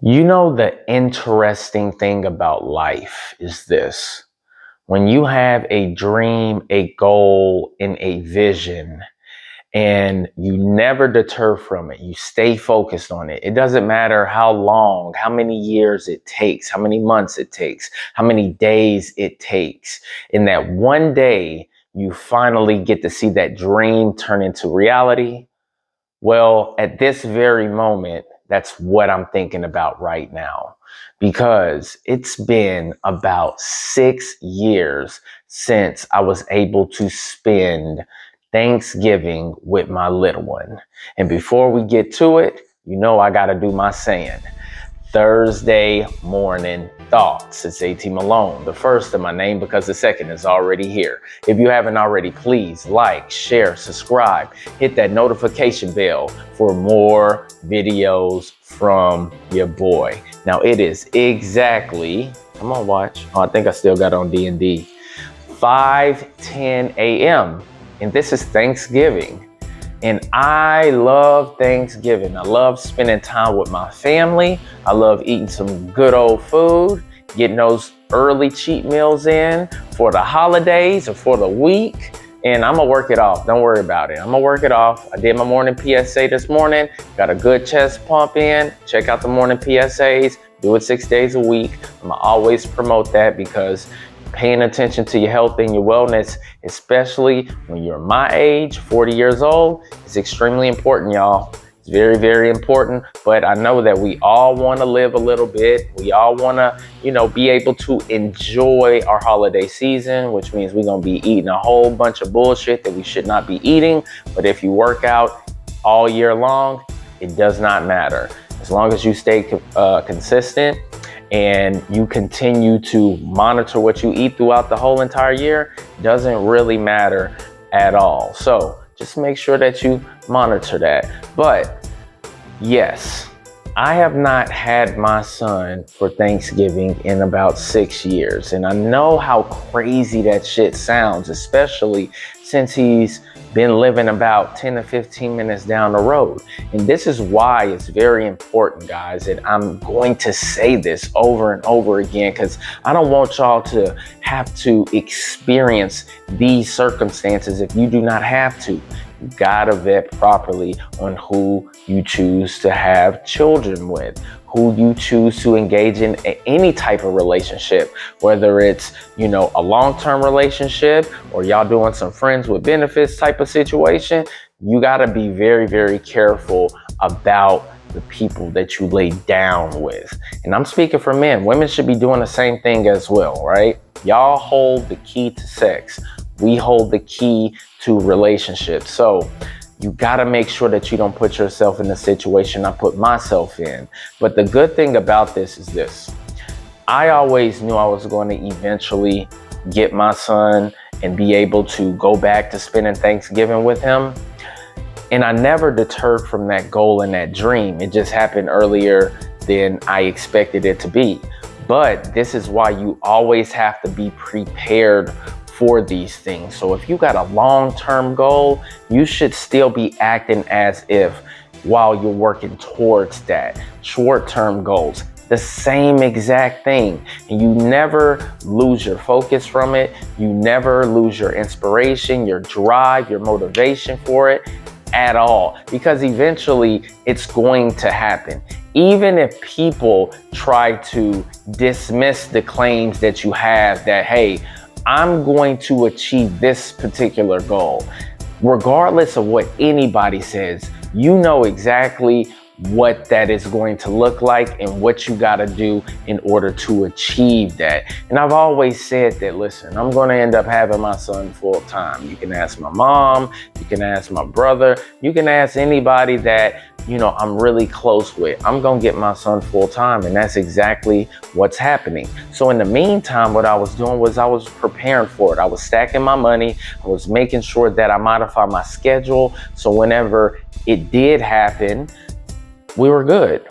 You know, the interesting thing about life is this. When you have a dream, a goal, and a vision, and you never deter from it, you stay focused on it. It doesn't matter how long, how many years it takes, how many months it takes, how many days it takes. In that one day, you finally get to see that dream turn into reality. Well, at this very moment, that's what I'm thinking about right now because it's been about 6 years since I was able to spend Thanksgiving with my little one. And before we get to it, you know I got to do my saying. Thursday morning thoughts. It's AT Malone, the first in my name because the second is already here. If you haven't already, please like, share, subscribe, hit that notification bell for more videos from your boy. Now it is exactly, come on watch. Oh, I think I still got on D&D. 5:10 a.m. and this is Thanksgiving. And I love Thanksgiving. I love spending time with my family. I love eating some good old food, getting those early cheat meals in for the holidays or for the week. And I'm gonna work it off. Don't worry about it. I'm gonna work it off. I did my morning PSA this morning. Got a good chest pump in. Check out the morning PSAs. Do it 6 days a week. I'm gonna always promote that because paying attention to your health and your wellness, especially when you're my age, 40 years old, is extremely important, y'all. It's very, very important. But I know that we all want to live a little bit. We all want to, be able to enjoy our holiday season, which means we're going to be eating a whole bunch of bullshit that we should not be eating. But if you work out all year long, it does not matter. As long as you stay consistent and you continue to monitor what you eat throughout the whole entire year, doesn't really matter at all. So just make sure that you monitor that. But yes, I have not had my son for Thanksgiving in about 6 years. And I know how crazy that shit sounds, especially since he's been living about 10 to 15 minutes down the road. And this is why it's very important, guys. And I'm going to say this over and over again because I don't want y'all to have to experience these circumstances if you do not have to. You gotta vet properly on who you choose to have children with, who you choose to engage in any type of relationship, whether it's, a long-term relationship or y'all doing some friends with benefits type of situation. You gotta be very, very careful about the people that you lay down with. And I'm speaking for men. Women should be doing the same thing as well, right? Y'all hold the key to sex. We hold the key to relationships. So you got to make sure that you don't put yourself in the situation I put myself in. But the good thing about this is this. I always knew I was going to eventually get my son and be able to go back to spending Thanksgiving with him. And I never deterred from that goal and that dream. It just happened earlier than I expected it to be. But this is why you always have to be prepared for these things. So if you got a long-term goal, you should still be acting as if while you're working towards that. Short-term goals, the same exact thing. And you never lose your focus from it. You never lose your inspiration, your drive, your motivation for it at all, because eventually it's going to happen. Even if people try to dismiss the claims that you have that, hey, I'm going to achieve this particular goal. Regardless of what anybody says, you know exactly what that is going to look like and what you got to do in order to achieve that. And I've always said that, listen, I'm going to end up having my son full time. You can ask my mom, you can ask my brother, you can ask anybody that I'm really close with. I'm going to get my son full time. And that's exactly what's happening. So in the meantime, what I was doing was I was preparing for it. I was stacking my money. I was making sure that I modify my schedule. So whenever it did happen, we were good.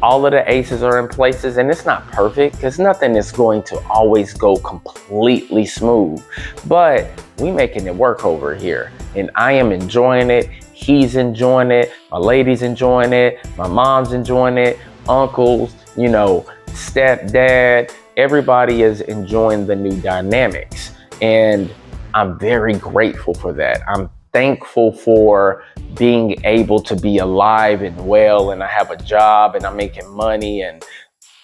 All of the aces are in places, and it's not perfect because nothing is going to always go completely smooth, but we making it work over here, and I am enjoying it. He's enjoying it. My lady's enjoying it. My mom's enjoying it. uncles, stepdad. Everybody is enjoying the new dynamics. And I'm very grateful for that. I'm thankful for being able to be alive and well, and I have a job and I'm making money and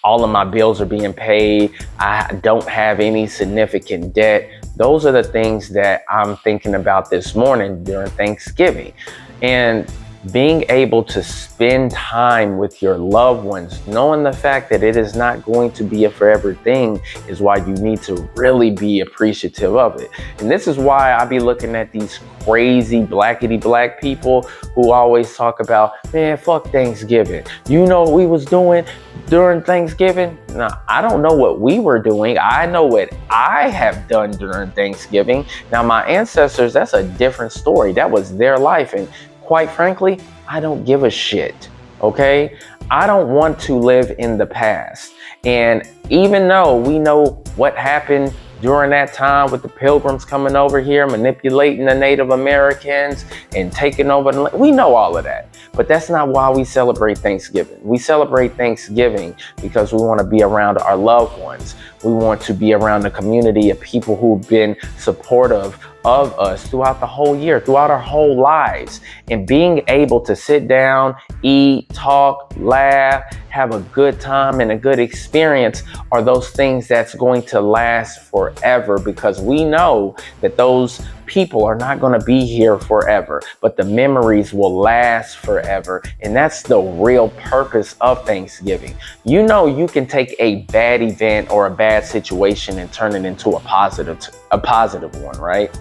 all of my bills are being paid. I don't have any significant debt. Those are the things that I'm thinking about this morning during Thanksgiving. And being able to spend time with your loved ones, knowing the fact that it is not going to be a forever thing, is why you need to really be appreciative of it. And this is why I be looking at these crazy blackity black people who always talk about, man, fuck Thanksgiving. You know what we was doing during Thanksgiving? Now, I don't know what we were doing. I know what I have done during Thanksgiving. Now, my ancestors, that's a different story. That was their life. And quite frankly, I don't give a shit, okay? I don't want to live in the past. And even though we know what happened during that time with the Pilgrims coming over here, manipulating the Native Americans and taking over the land, we know all of that. But that's not why we celebrate Thanksgiving. We celebrate Thanksgiving because we want to be around our loved ones. We want to be around a community of people who've been supportive of us throughout the whole year, throughout our whole lives. And being able to sit down, eat, talk, laugh, have a good time and a good experience are those things that's going to last forever, because we know that those people are not going to be here forever, but the memories will last forever. And that's the real purpose of Thanksgiving. You can take a bad event or a bad situation and turn it into a positive one, right?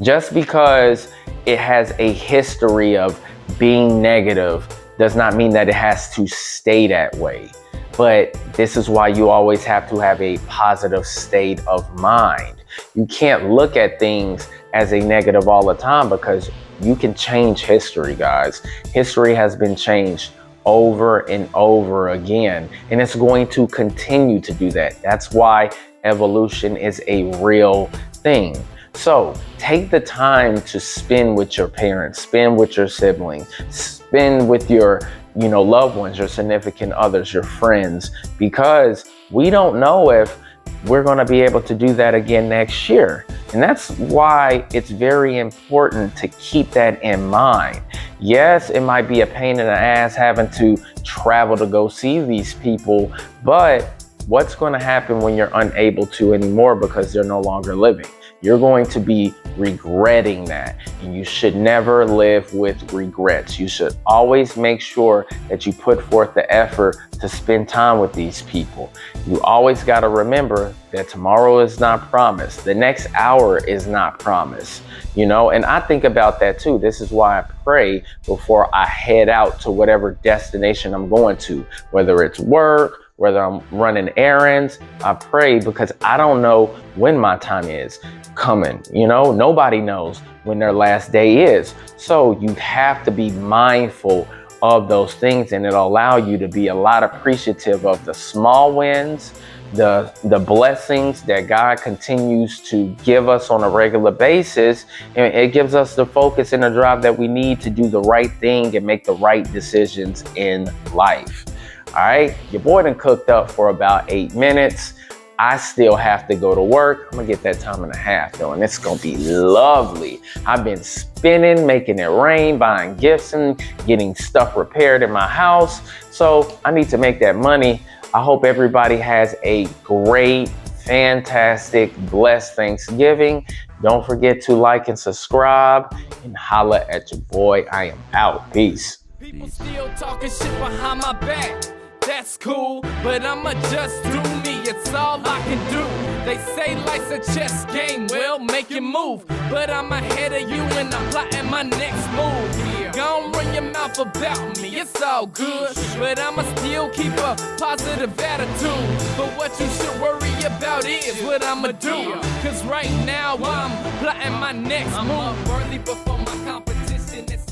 Just because it has a history of being negative does not mean that it has to stay that way. But this is why you always have to have a positive state of mind. You can't look at things as a negative all the time, because you can change history, guys. History has been changed over and over again, and it's going to continue to do that. That's why evolution is a real thing. So take the time to spend with your parents, spend with your siblings, spend with your loved ones, your significant others, your friends, because we don't know if we're going to be able to do that again next year. And that's why it's very important to keep that in mind. Yes, it might be a pain in the ass having to travel to go see these people, but what's going to happen when you're unable to anymore because they're no longer living? You're going to be regretting that. And you should never live with regrets. You should always make sure that you put forth the effort to spend time with these people. You always got to remember that tomorrow is not promised. The next hour is not promised, and I think about that too. This is why I pray before I head out to whatever destination I'm going to, whether it's work, whether I'm running errands. I pray because I don't know when my time is coming. Nobody knows when their last day is. So you have to be mindful of those things, and it'll allow you to be a lot appreciative of the small wins, the blessings that God continues to give us on a regular basis. And it gives us the focus and the drive that we need to do the right thing and make the right decisions in life. All right, your boy done cooked up for about 8 minutes. I still have to go to work. I'm gonna get that time and a half though, and it's gonna be lovely. I've been spinning, making it rain, buying gifts and getting stuff repaired in my house. So I need to make that money. I hope everybody has a great, fantastic, blessed Thanksgiving. Don't forget to like and subscribe, and holla at your boy. I am out. Peace. People still talking shit behind my back. That's cool, but I'ma just do me, it's all I can do. They say life's a chess game, well, make you move. But I'm ahead of you and I'm plotting my next move. Gon' run your mouth about me, it's all good. But I'ma still keep a positive attitude. But what you should worry about is what I'ma do. Cause right now I'm plotting my next move. I'm worthy before my competition is